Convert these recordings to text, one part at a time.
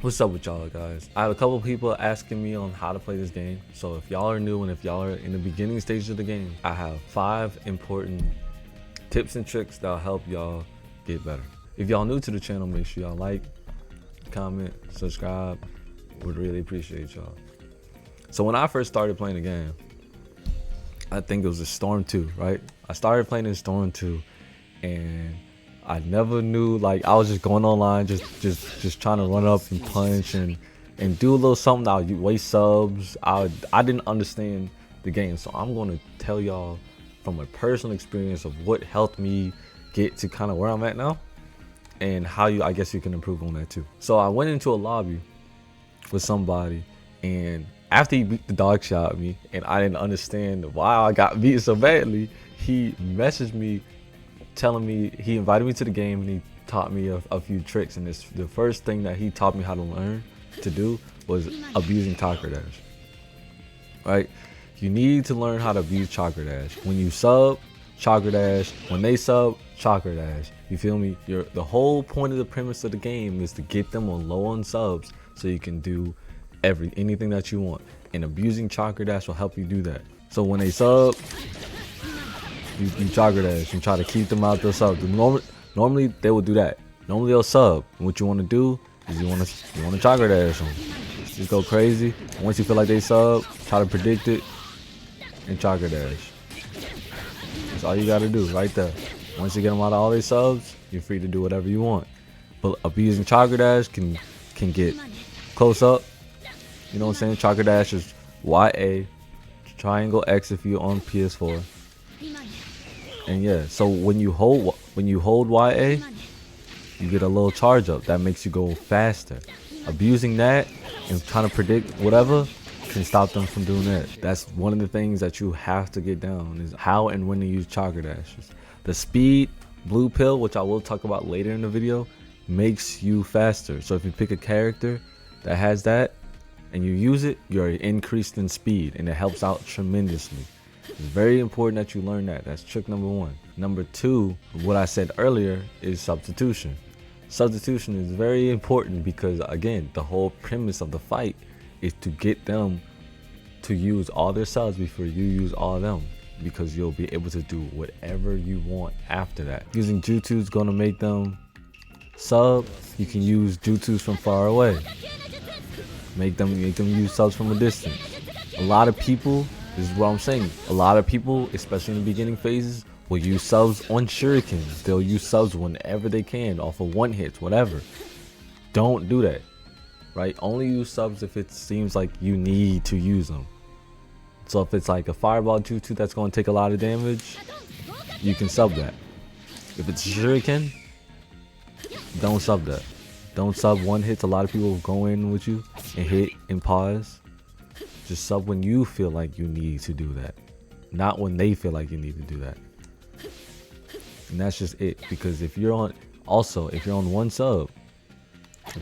What's up with y'all guys? I have a couple people asking me on how to play this game. So if y'all are new and if y'all are in the beginning stage of the game, I have 5 important tips and tricks that'll help y'all get better. If y'all new to the channel, make sure y'all like, comment, subscribe. Would really appreciate y'all. So when I first started playing the game, I think it was a Storm 2, right? I started playing in Storm 2 and I never knew, like, I was just going online, just trying to run up and punch and do a little something. I would waste subs. I didn't understand the game, so I'm gonna tell y'all from a personal experience of what helped me get to kind of where I'm at now, and how I guess you can improve on that too. So I went into a lobby with somebody, and after he beat the dog shit out of me, and I didn't understand why I got beat so badly, he messaged me telling me he invited me to the game and he taught me a few tricks. And this the first thing that he taught me how to learn to do was abusing chakra dash. Right? You need to learn how to abuse chakra dash. When you sub, chakra dash. When they sub, chakra dash. You feel me? The whole point of the premise of the game is to get them on low on subs so you can do anything that you want. And abusing chakra dash will help you do that. So when they sub, you chakra dash and try to keep them out their sub. Normally they will do that. Normally they'll sub. And what you want to do is you want to chakra dash them. Just go crazy. Once you feel like they sub, try to predict it and chakra dash. That's all you got to do right there. Once you get them out of all their subs, you're free to do whatever you want. But abusing chakra dash can get close up. You know what I'm saying? Chakra dash is YA, triangle X if you're on PS4. And yeah, so when you hold YA, you get a little charge up that makes you go faster. Abusing that and trying to predict whatever can stop them from doing that. That's one of the things that you have to get down, is how and when to use chakra dashes. The speed blue pill, which I will talk about later in the video, makes you faster. So if you pick a character that has that and you use it, you're increased in speed, and it helps out tremendously. It's very important that you learn that. That's trick number 1. Number 2, what I said earlier, is substitution. Substitution is very important because, again, the whole premise of the fight is to get them to use all their subs before you use all of them, because you'll be able to do whatever you want after that. Using jutsu is going to make them sub. You can use jutsus from far away. Make them use subs from a distance. A lot of people, this is what I'm saying, a lot of people, especially in the beginning phases, will use subs on shurikens. They'll use subs whenever they can, off of one hits, whatever. Don't do that, right? Only use subs if it seems like you need to use them. So if it's like a fireball jutsu that's going to take a lot of damage, you can sub that. If it's shuriken, don't sub that. Don't sub one hits. A lot of people will go in with you and hit and pause. Just sub when you feel like you need to do that, not when they feel like you need to do that. And that's just it. Because if you're on one sub,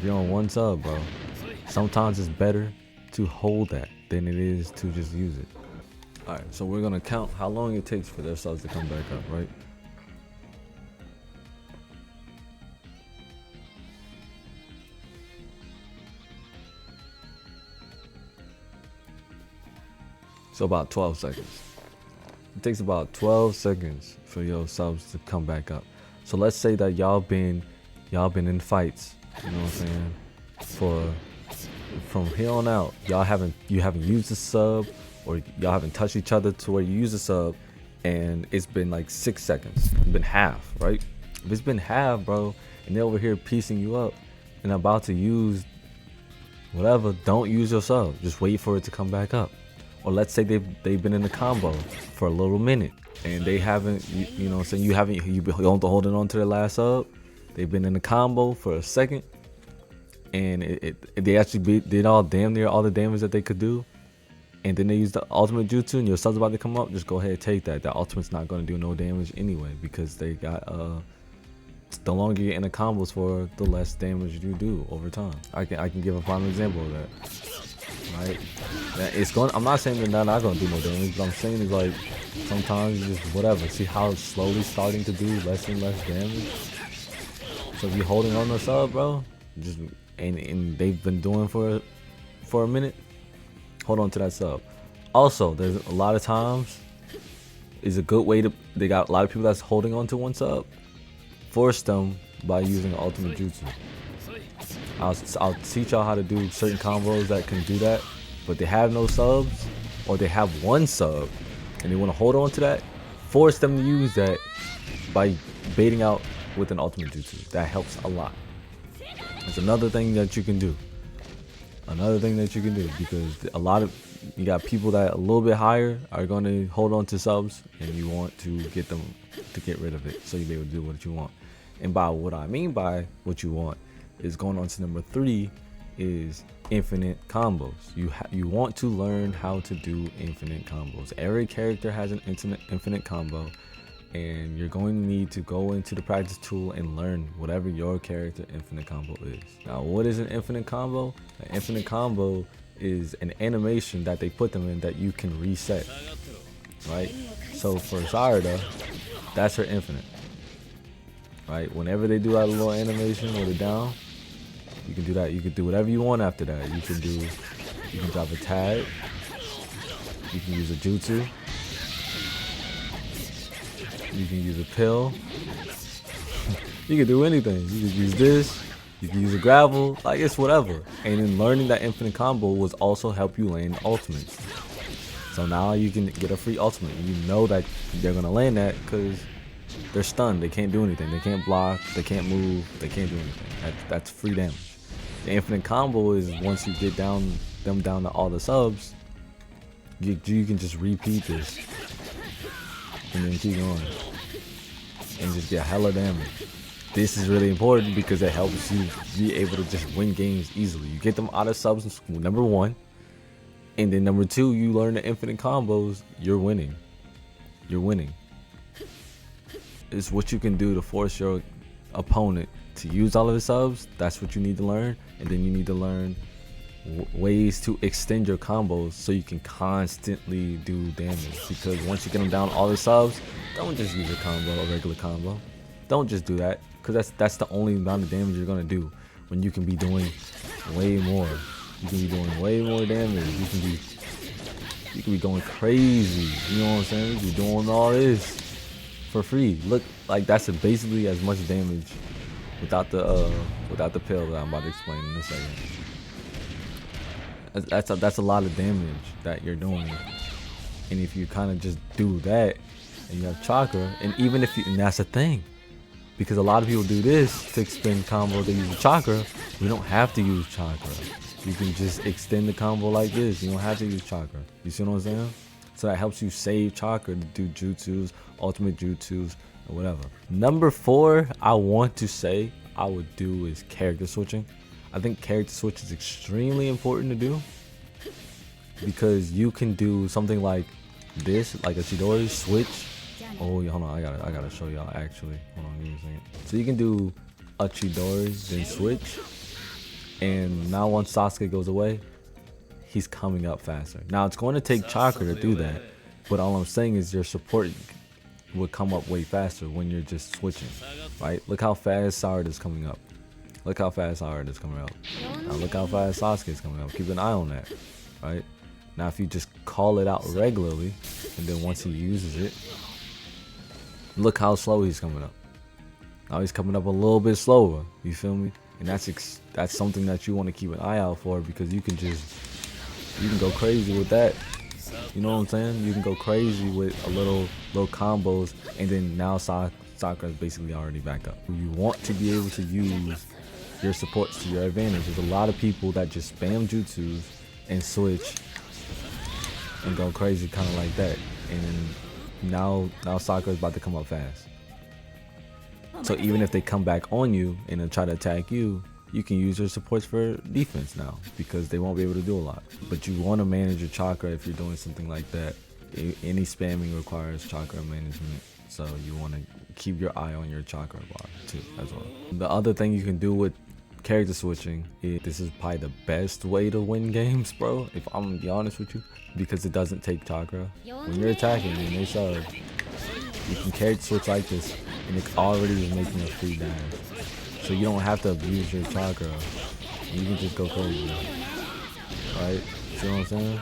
bro, sometimes it's better to hold that than it is to just use it. All right, so we're gonna count how long it takes for their subs to come back up, right? So about 12 seconds. It takes about 12 seconds for your subs to come back up. So let's say that y'all been in fights, you know what I'm saying? From here on out, you haven't used the sub, or y'all haven't touched each other to where you use the sub, and it's been like 6 seconds. It's been half, right? If it's been half, bro, and they're over here piecing you up and about to use whatever, don't use your sub. Just wait for it to come back up. Or let's say they've been in the combo for a little minute and they haven't, you know what I'm saying, you've been holding on to their last sub. They've been in the combo for a second, and they actually did damn near all the damage that they could do, and then they use the ultimate jutsu and your sub's about to come up. Just go ahead and take that. That ultimate's not going to do no damage anyway, because they got the longer you're in the combos for, the less damage you do over time. I can give a prime example of that. Right? I'm not saying they're not gonna do no damage, but I'm saying is, like, sometimes just whatever. See how it's slowly starting to do less and less damage. So if you're holding on the sub, bro, just and they've been doing for a minute, hold on to that sub. Also, there's a lot of times is a good way to, they got a lot of people that's holding on to one sub. Force them by using ultimate jutsu. I'll teach y'all how to do certain combos that can do that, but they have no subs, or they have one sub and they want to hold on to that. Force them to use that by baiting out with an ultimate jutsu. That helps a lot. It's another thing that you can do. Another thing that you can do, because a lot of, you got people that a little bit higher are going to hold on to subs, and you want to get them to get rid of it so you'll be able to do what you want. And by what I mean by what you want is going on to number 3 is infinite combos. You want to learn how to do infinite combos. Every character has an infinite combo, and you're going to need to go into the practice tool and learn whatever your character infinite combo is. Now, what is an infinite combo? An infinite combo is an animation that they put them in that you can reset, right? So for Sarada, that's her infinite, right? Whenever they do that little animation with it down, you can do that. You can do whatever you want after that. You can drop a tag, you can use a jutsu, you can use a pill, you can do anything. You can use this, you can use a gravel, like it's whatever. And then learning that infinite combo will also help you land ultimates. So now you can get a free ultimate. You know that they're gonna land that because they're stunned. They can't do anything. They can't block. They can't move. They can't do anything. That's free damage. The infinite combo is once you get them down to all the subs, you can just repeat this and then keep going and just get hella damage. This is really important because it helps you be able to just win games easily. You get them out of subs, number 1, and then number 2, you learn the infinite combos. You're winning. You're winning. It's what you can do to force your opponent to use all of his subs. That's what you need to learn. And then you need to learn ways to extend your combos so you can constantly do damage. Because once you get them down all the subs, don't just use a combo, a regular combo. Don't just do that, because that's the only amount of damage you're gonna do when you can be doing way more. You can be doing way more damage. You can be going crazy. You know what I'm saying? You can be doing all this for free. Look, like that's basically as much damage without the pill that I'm about to explain in a second. That's a lot of damage that you're doing. And if you kind of just do that and you have chakra, and even if you, and that's the thing, because a lot of people do this to extend combo, they use the chakra. We don't have to use chakra. You can just extend the combo like this. You don't have to use chakra. You see what I'm saying? So that helps you save chakra to do jutsus, ultimate jutsus, or whatever. Number 4, I want to say I would do is character switching. I think character switch is extremely important to do, because you can do something like this, like a Chidori switch. Oh, hold on, I gotta show y'all actually. Hold on, give me a second. So you can do a Chidori, then switch, and now once Sasuke goes away, he's coming up faster. Now it's going to take chakra to do that, but all I'm saying is your support would come up way faster when you're just switching, right? Look how fast Sarada's coming up. Look how fast Sarada's coming up. Now look how fast Sasuke's coming up. Keep an eye on that, right? Now if you just call it out regularly, and then once he uses it, look how slow he's coming up. Now he's coming up a little bit slower. You feel me? And that's something that you want to keep an eye out for, because you can go crazy with that. You know what I'm saying? You can go crazy with a little combos, and then now Sakura's basically already back up. You want to be able to use your supports to your advantage. There's a lot of people that just spam jutsus and switch and go crazy kind of like that, and then now Sakura's about to come up fast. So even if they come back on you and then try to attack you, you can use your supports for defense now, because they won't be able to do a lot. But you want to manage your chakra if you're doing something like that. Any spamming requires chakra management, so you want to keep your eye on your chakra bar too as well. The other thing you can do with character switching is, this is probably the best way to win games, bro, if I'm gonna be honest with you, because it doesn't take chakra. When you're attacking and they sub, you can character switch like this, and it already is making a free dash. So you don't have to abuse your chakra and you can just go crazy, right? See what I'm saying?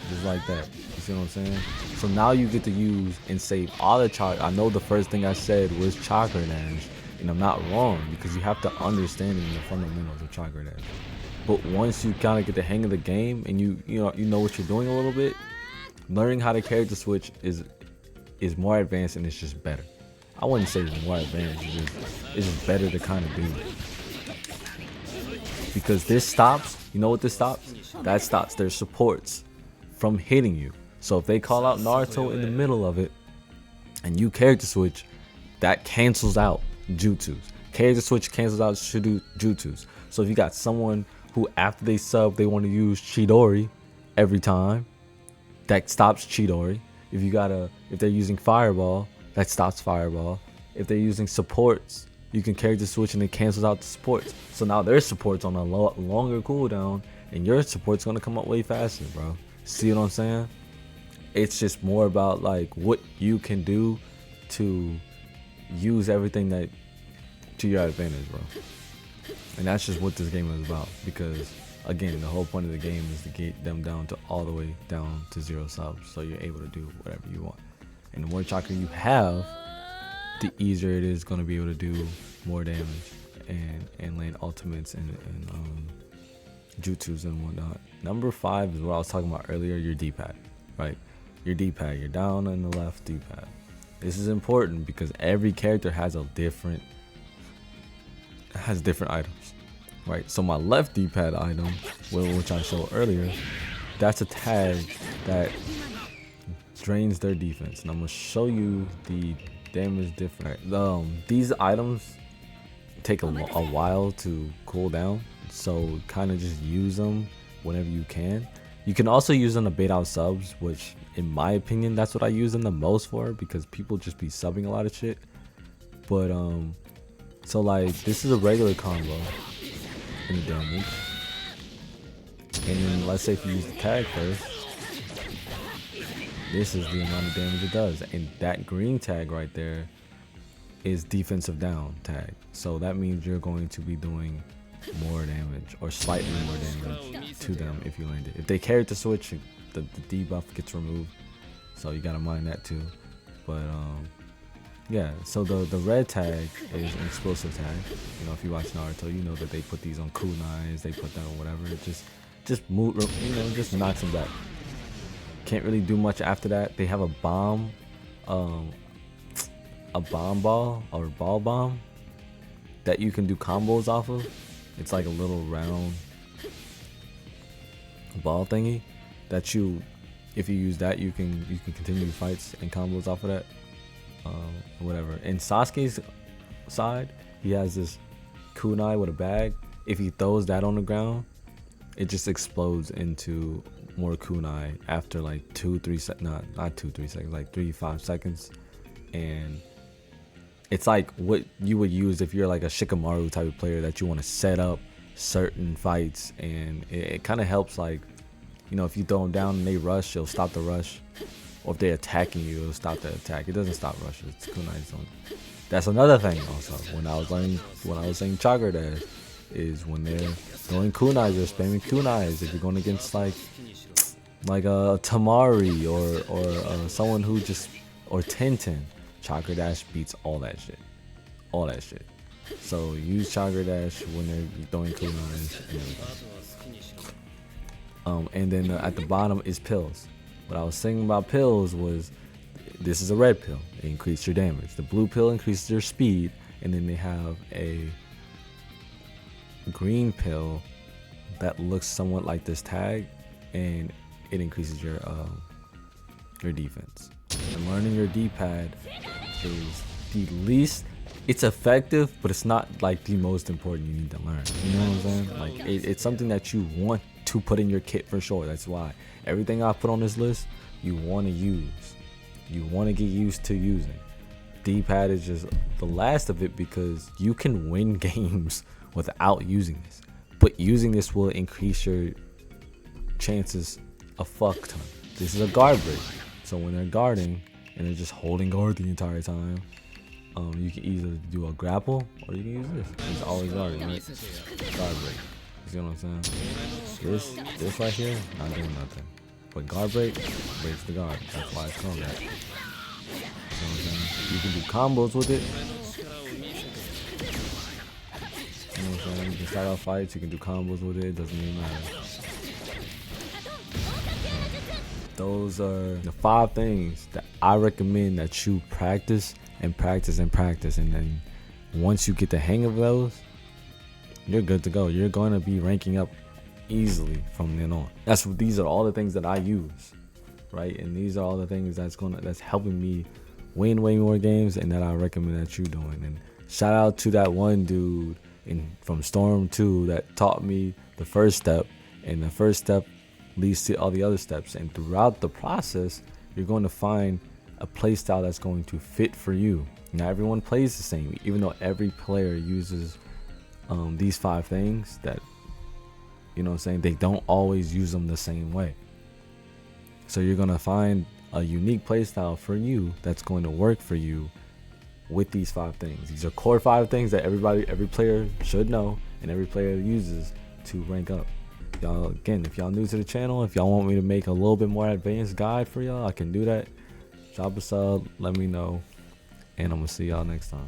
Just like that. You see what I'm saying? So now you get to use and save all the chakra. I know the first thing I said was chakra dash, and I'm not wrong because you have to understand the fundamentals of chakra dash. But once you kind of get the hang of the game and you know what you're doing a little bit, learning how to character switch is more advanced and it's just better. I wouldn't say it's more advanced. It's just better to kind of do. Because this stops. You know what this stops? That stops their supports from hitting you. So if they call out Naruto in the middle of it and you character switch, that cancels out jutsus. Character switch cancels out jutsus. So if you got someone who after they sub they want to use Chidori every time, that stops Chidori. If they're using Fireball, that stops Fireball. If they're using supports, you can character switch and it cancels out the supports. So now their support's on a longer cooldown and your support's gonna come up way faster, bro. See what I'm saying? It's just more about like what you can do to use everything that to your advantage, bro. And that's just what this game is about. Because again, the whole point of the game is to get them down to all the way down to 0 subs, so you're able to do whatever you want. And the more chakra you have, the easier it is going to be able to do more damage and land ultimates and jutsus and whatnot. Number 5 is what I was talking about earlier, your D-pad, right? Your D-pad, your down and the left D-pad. This is important because every character has different items, right? So my left D-pad item, which I showed earlier, that's a tag that drains their defense, and I'm gonna show you the damage difference. These items take a while to cool down, so kind of just use them whenever you can. You can also use them to bait out subs, which in my opinion that's what I use them the most for, because people just be subbing a lot of shit. But so like this is a regular combo in the damage, and then let's say if you use the tag first, this is the amount of damage it does. And that green tag right there is defensive down tag. So that means you're going to be doing more damage or slightly more damage to them if you land it. If they character switch, the debuff gets removed. So you gotta mind that too. But yeah, so the red tag is an explosive tag. You know, if you watch Naruto, you know that they put these on kunais, they put that on whatever. It just move, you know, just knocks them back. Can't really do much after that. They have a bomb ball or ball bomb that you can do combos off of. It's like a little round ball thingy that if you use that, you can continue fights and combos off of that. Whatever. In Sasuke's side, he has this kunai with a bag. If he throws that on the ground, it just explodes into more kunai after like 2-3 seconds. Not 2-3 seconds, like 3-5 seconds. And it's like what you would use if you're like a Shikamaru type of player that you want to set up certain fights, and it kind of helps, like, you know, if you throw them down and they rush, it'll stop the rush. Or if they're attacking you, it'll stop the attack. It doesn't stop rushes. It's kunai zone. That's another thing also. When I was saying chakra dash, is when they're throwing kunais or spamming kunais. If you're going against like a Tamari or someone who just, or Tenten, chakra dash beats all that shit. So use chakra dash when they're throwing kunais and everything. And then at the bottom is pills. What I was saying about pills was, this is a red pill. It increases your damage. The blue pill increases your speed, and then they have a green pill that looks somewhat like this tag, and it increases your defense. And learning your D-pad is the least. It's effective, but it's not like the most important you need to learn. You know what I'm saying? Like it's something that you want to put in your kit for sure. That's why everything I put on this list, you want to use. You want to get used to using. D-pad is just the last of it, because you can win games without using this, but using this will increase your chances a fuck ton. This is a guard break, so when they're guarding and they're just holding guard the entire time, You can either do a grapple or you can use this. It's always guard, right? Guard break. You see what I'm saying? This right here, not doing nothing. But guard break breaks the guard. That's why it's called that. You see what I'm saying? You can do combos with it. You know what I'm saying? You can start out fights, you can do combos with it. It doesn't even matter. Those are the 5 things that I recommend that you practice and practice and practice, and then once you get the hang of those, you're good to go. You're going to be ranking up easily from then on. These are all the things that I use, right? And these are all the things that's helping me win way more games, and that I recommend that you doing. And shout out to that one dude from Storm 2 that taught me the first step, and the first step leads to all the other steps. And throughout the process, you're going to find a play style that's going to fit for you. Not everyone plays the same, even though every player uses these 5 things that, you know what I'm saying, they don't always use them the same way. So you're going to find a unique play style for you that's going to work for you with these 5 things. These are core 5 things that every player should know and every player uses to rank up. Y'all, again, if y'all new to the channel, if y'all want me to make a little bit more advanced guide for y'all, I can do that. Drop a sub, let me know, and I'm gonna see y'all next time.